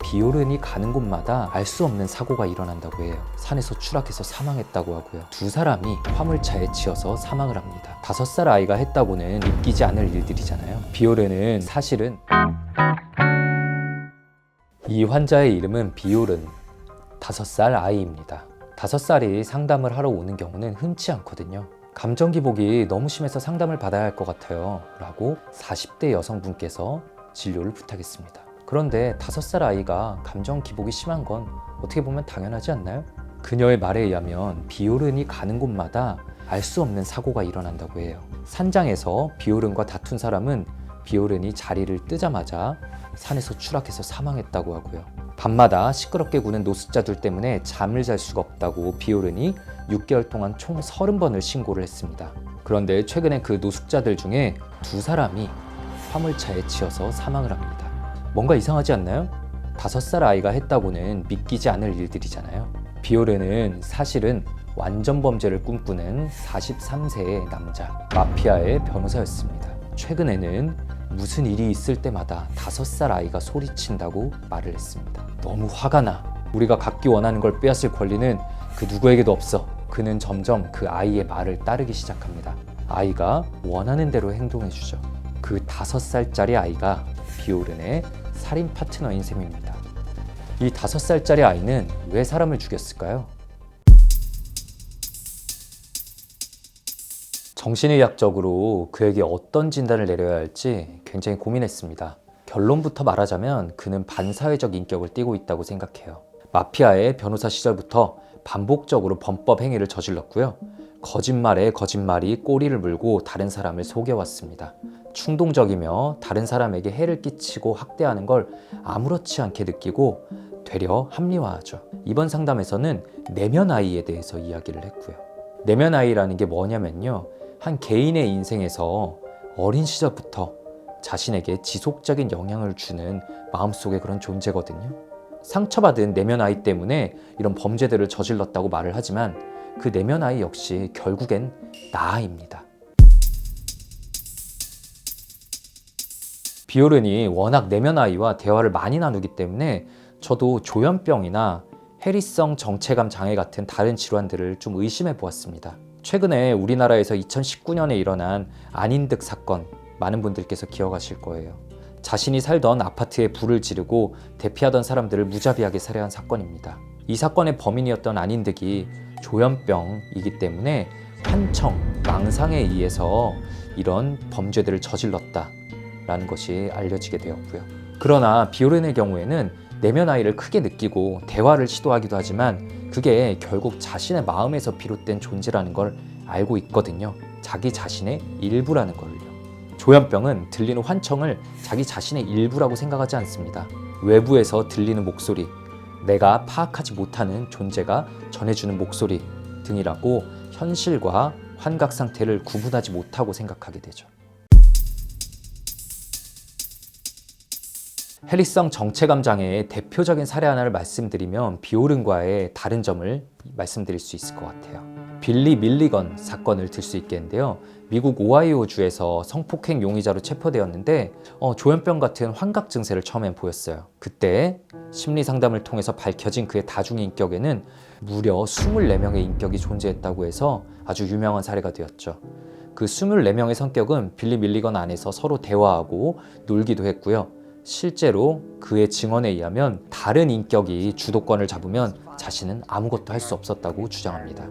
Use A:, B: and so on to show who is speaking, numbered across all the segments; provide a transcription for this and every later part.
A: 비오른이 가는 곳마다 알 수 없는 사고가 일어난다고 해요. 산에서 추락해서 사망했다고 하고요. 두 사람이 화물차에 치여서 사망을 합니다. 5살 아이가 했다고는 믿기지 않을 일들이잖아요. 비오른은 사실은 이 환자의 이름은 비오른, 5살 아이입니다. 5살이 상담을 하러 오는 경우는 흔치 않거든요. 감정 기복이 너무 심해서 상담을 받아야 할 것 같아요 라고 40대 여성분께서 진료를 부탁했습니다. 그런데 5살 아이가 감정 기복이 심한 건 어떻게 보면 당연하지 않나요? 그녀의 말에 의하면 비오른이 가는 곳마다 알 수 없는 사고가 일어난다고 해요. 산장에서 비오른과 다툰 사람은 비오른이 자리를 뜨자마자 산에서 추락해서 사망했다고 하고요. 밤마다 시끄럽게 구는 노숙자들 때문에 잠을 잘 수가 없다고 비오른이 6개월 동안 총 30번을 신고를 했습니다. 그런데 최근에 그 노숙자들 중에 2사람이 화물차에 치여서 사망을 합니다. 뭔가 이상하지 않나요? 5살 아이가 했다고는 믿기지 않을 일들이잖아요. 비오른은 사실은 완전 범죄를 꿈꾸는 43세의 남자, 마피아의 변호사였습니다. 최근에는 무슨 일이 있을 때마다 5살 아이가 소리친다고 말을 했습니다. 너무 화가 나. 우리가 갖기 원하는 걸 빼앗을 권리는 그 누구에게도 없어. 그는 점점 그 아이의 말을 따르기 시작합니다. 아이가 원하는 대로 행동해주죠. 그 5살짜리 아이가 비오른의 살인 파트너인 셈입니다. 이 5살짜리 아이는 왜 사람을 죽였을까요? 정신의학적으로 그에게 어떤 진단을 내려야 할지 굉장히 고민했습니다. 결론부터 말하자면 그는 반사회적 인격을 띠고 있다고 생각해요. 마피아의 변호사 시절부터 반복적으로 범법 행위를 저질렀고요. 거짓말에 거짓말이 꼬리를 물고 다른 사람을 속여왔습니다. 충동적이며 다른 사람에게 해를 끼치고 학대하는 걸 아무렇지 않게 느끼고 되려 합리화하죠. 이번 상담에서는 내면 아이에 대해서 이야기를 했고요. 내면 아이라는 게 뭐냐면요. 한 개인의 인생에서 어린 시절부터 자신에게 지속적인 영향을 주는 마음속의 그런 존재거든요. 상처받은 내면 아이 때문에 이런 범죄들을 저질렀다고 말을 하지만 그 내면 아이 역시 결국엔 나아입니다. 비오른이 워낙 내면 아이와 대화를 많이 나누기 때문에 저도 조현병이나 해리성 정체감 장애 같은 다른 질환들을 좀 의심해 보았습니다. 최근에 우리나라에서 2019년에 일어난 안인득 사건, 많은 분들께서 기억하실 거예요. 자신이 살던 아파트에 불을 지르고 대피하던 사람들을 무자비하게 살해한 사건입니다. 이 사건의 범인이었던 안인득이 조현병이기 때문에 환청, 망상에 의해서 이런 범죄들을 저질렀다라는 것이 알려지게 되었고요. 그러나 비오른의 경우에는 내면 아이를 크게 느끼고 대화를 시도하기도 하지만 그게 결국 자신의 마음에서 비롯된 존재라는 걸 알고 있거든요. 자기 자신의 일부라는 걸요. 조현병은 들리는 환청을 자기 자신의 일부라고 생각하지 않습니다. 외부에서 들리는 목소리, 내가 파악하지 못하는 존재가 전해주는 목소리 등이라고 현실과 환각 상태를 구분하지 못하고 생각하게 되죠. 해리성 정체감 장애의 대표적인 사례 하나를 말씀드리면 비오른과의 다른 점을 말씀드릴 수 있을 것 같아요. 빌리 밀리건 사건을 들 수 있겠는데요. 미국 오하이오주에서 성폭행 용의자로 체포되었는데 조현병 같은 환각 증세를 처음엔 보였어요. 그때 심리 상담을 통해서 밝혀진 그의 다중인격에는 무려 24명의 인격이 존재했다고 해서 아주 유명한 사례가 되었죠. 그 24명의 성격은 빌리 밀리건 안에서 서로 대화하고 놀기도 했고요. 실제로 그의 증언에 의하면 다른 인격이 주도권을 잡으면 자신은 아무것도 할 수 없었다고 주장합니다.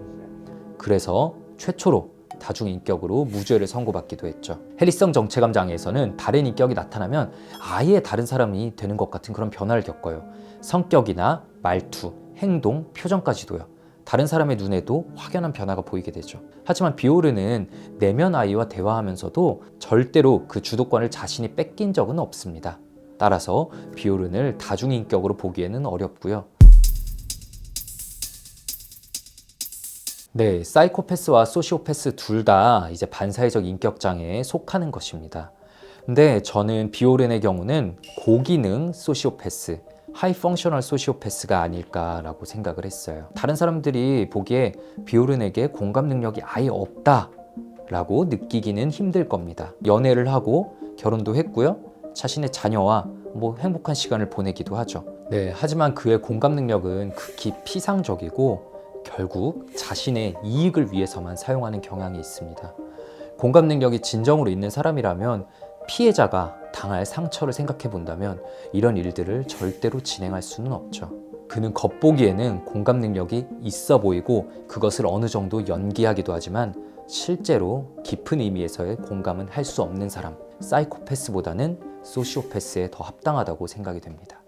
A: 그래서 최초로 다중인격으로 무죄를 선고받기도 했죠. 해리성 정체감 장애에서는 다른 인격이 나타나면 아예 다른 사람이 되는 것 같은 그런 변화를 겪어요. 성격이나 말투, 행동, 표정까지도요. 다른 사람의 눈에도 확연한 변화가 보이게 되죠. 하지만 비오른은 내면 아이와 대화하면서도 절대로 그 주도권을 자신이 뺏긴 적은 없습니다. 따라서 비오른을 다중인격으로 보기에는 어렵고요. 네, 사이코패스와 소시오패스 둘 다 이제 반사회적 인격장애에 속하는 것입니다. 근데 저는 비오른의 경우는 고기능 소시오패스, 하이 펑셔널 소시오패스가 아닐까라고 생각을 했어요. 다른 사람들이 보기에 비오른에게 공감 능력이 아예 없다라고 느끼기는 힘들 겁니다. 연애를 하고 결혼도 했고요. 자신의 자녀와 행복한 시간을 보내기도 하죠. 네, 하지만 그의 공감 능력은 극히 피상적이고 결국 자신의 이익을 위해서만 사용하는 경향이 있습니다. 공감 능력이 진정으로 있는 사람이라면 피해자가 당할 상처를 생각해 본다면 이런 일들을 절대로 진행할 수는 없죠. 그는 겉보기에는 공감 능력이 있어 보이고 그것을 어느 정도 연기하기도 하지만 실제로 깊은 의미에서의 공감은 할 수 없는 사람, 사이코패스보다는 소시오패스에 더 합당하다고 생각이 됩니다.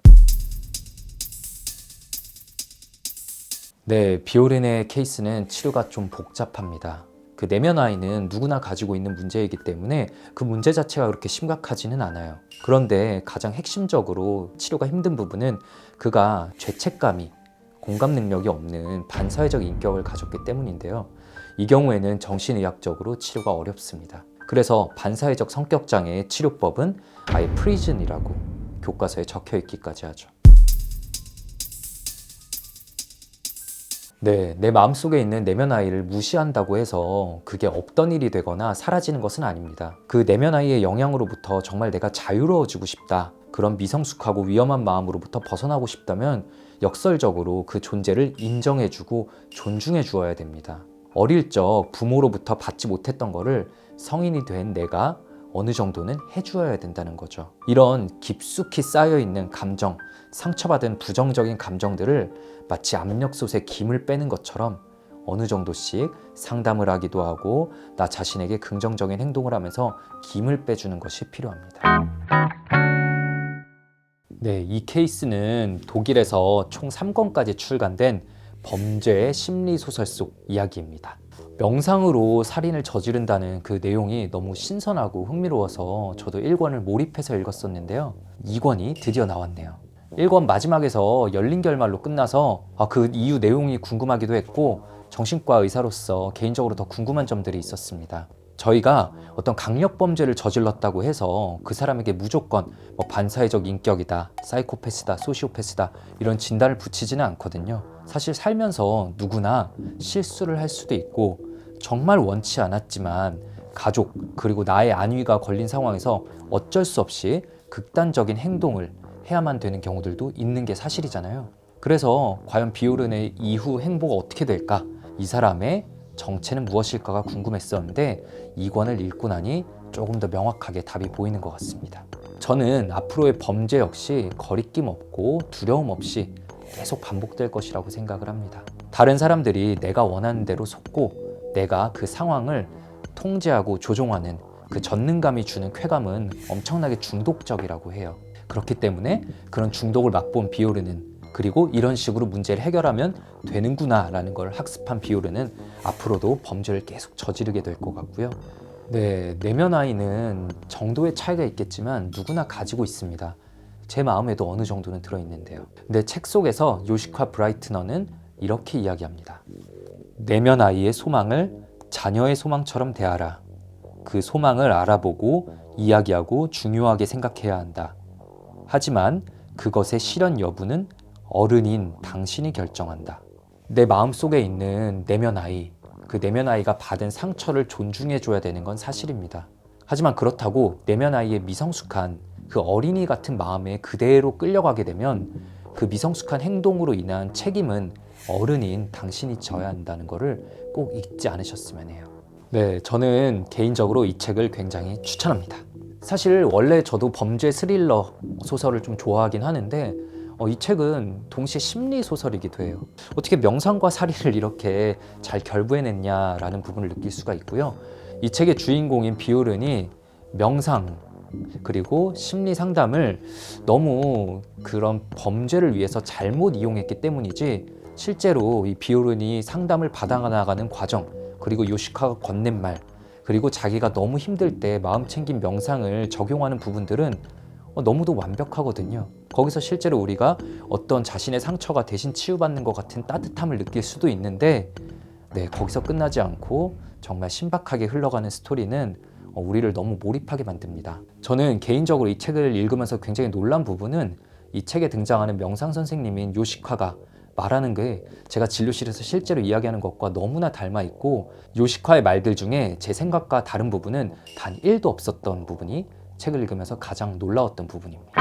A: 네, 비오른의 케이스는 치료가 좀 복잡합니다. 그 내면 아이는 누구나 가지고 있는 문제이기 때문에 그 문제 자체가 그렇게 심각하지는 않아요. 그런데 가장 핵심적으로 치료가 힘든 부분은 그가 죄책감이, 공감 능력이 없는 반사회적 인격을 가졌기 때문인데요. 이 경우에는 정신의학적으로 치료가 어렵습니다. 그래서 반사회적 성격장애의 치료법은 아예 프리즌이라고 교과서에 적혀 있기까지 하죠. 네, 내 마음속에 있는 내면 아이를 무시한다고 해서 그게 없던 일이 되거나 사라지는 것은 아닙니다. 그 내면 아이의 영향으로부터 정말 내가 자유로워지고 싶다. 그런 미성숙하고 위험한 마음으로부터 벗어나고 싶다면 역설적으로 그 존재를 인정해주고 존중해 주어야 됩니다. 어릴 적 부모로부터 받지 못했던 거를 성인이 된 내가 어느 정도는 해주어야 된다는 거죠. 이런 깊숙이 쌓여있는 감정, 상처받은 부정적인 감정들을 마치 압력솥에 김을 빼는 것처럼 어느 정도씩 상담을 하기도 하고 나 자신에게 긍정적인 행동을 하면서 김을 빼주는 것이 필요합니다. 네, 이 케이스는 독일에서 총 3권까지 출간된 범죄의 심리소설 속 이야기입니다. 명상으로 살인을 저지른다는 그 내용이 너무 신선하고 흥미로워서 저도 1권을 몰입해서 읽었었는데요. 2권이 드디어 나왔네요. 1권 마지막에서 열린 결말로 끝나서 그 이후 내용이 궁금하기도 했고 정신과 의사로서 개인적으로 더 궁금한 점들이 있었습니다. 저희가 어떤 강력 범죄를 저질렀다고 해서 그 사람에게 무조건 반사회적 인격이다, 사이코패스다, 소시오패스다 이런 진단을 붙이지는 않거든요. 사실 살면서 누구나 실수를 할 수도 있고 정말 원치 않았지만 가족 그리고 나의 안위가 걸린 상황에서 어쩔 수 없이 극단적인 행동을 해야만 되는 경우들도 있는 게 사실이잖아요. 그래서 과연 비오른의 이후 행보가 어떻게 될까? 이 사람의 정체는 무엇일까가 궁금했었는데 2권을 읽고 나니 조금 더 명확하게 답이 보이는 것 같습니다. 저는 앞으로의 범죄 역시 거리낌 없고 두려움 없이 계속 반복될 것이라고 생각을 합니다. 다른 사람들이 내가 원하는 대로 속고 내가 그 상황을 통제하고 조종하는 그 전능감이 주는 쾌감은 엄청나게 중독적이라고 해요. 그렇기 때문에 그런 중독을 맛본 비오르는 그리고 이런 식으로 문제를 해결하면 되는구나 라는 걸 학습한 비오르는 앞으로도 범죄를 계속 저지르게 될 것 같고요. 네, 내면 아이는 정도의 차이가 있겠지만 누구나 가지고 있습니다. 제 마음에도 어느 정도는 들어있는데요. 근데 책 속에서 요시카 브라이트너는 이렇게 이야기합니다. 내면 아이의 소망을 자녀의 소망처럼 대하라. 그 소망을 알아보고 이야기하고 중요하게 생각해야 한다. 하지만 그것의 실현 여부는 어른인 당신이 결정한다. 내 마음속에 있는 내면 아이, 그 내면 아이가 받은 상처를 존중해 줘야 되는 건 사실입니다. 하지만 그렇다고 내면 아이의 미성숙한 그 어린이 같은 마음에 그대로 끌려가게 되면 그 미성숙한 행동으로 인한 책임은 어른인 당신이 져야 한다는 것을 꼭 잊지 않으셨으면 해요. 네, 저는 개인적으로 이 책을 굉장히 추천합니다. 사실 원래 저도 범죄 스릴러 소설을 좀 좋아하긴 하는데 이 책은 동시에 심리 소설이기도 해요. 어떻게 명상과 살인을 이렇게 잘 결부해냈냐라는 부분을 느낄 수가 있고요. 이 책의 주인공인 비오른이 명상 그리고 심리 상담을 너무 그런 범죄를 위해서 잘못 이용했기 때문이지 실제로 이 비오른이 상담을 받아나가는 과정 그리고 요시카가 건넨 말 그리고 자기가 너무 힘들 때 마음 챙긴 명상을 적용하는 부분들은 너무도 완벽하거든요. 거기서 실제로 우리가 어떤 자신의 상처가 대신 치유받는 것 같은 따뜻함을 느낄 수도 있는데 거기서 끝나지 않고 정말 신박하게 흘러가는 스토리는 우리를 너무 몰입하게 만듭니다. 저는 개인적으로 이 책을 읽으면서 굉장히 놀란 부분은 이 책에 등장하는 명상 선생님인 요시카가 말하는 게 제가 진료실에서 실제로 이야기하는 것과 너무나 닮아 있고 요시카의 말들 중에 제 생각과 다른 부분은 단 1도 없었던 부분이 책을 읽으면서 가장 놀라웠던 부분입니다.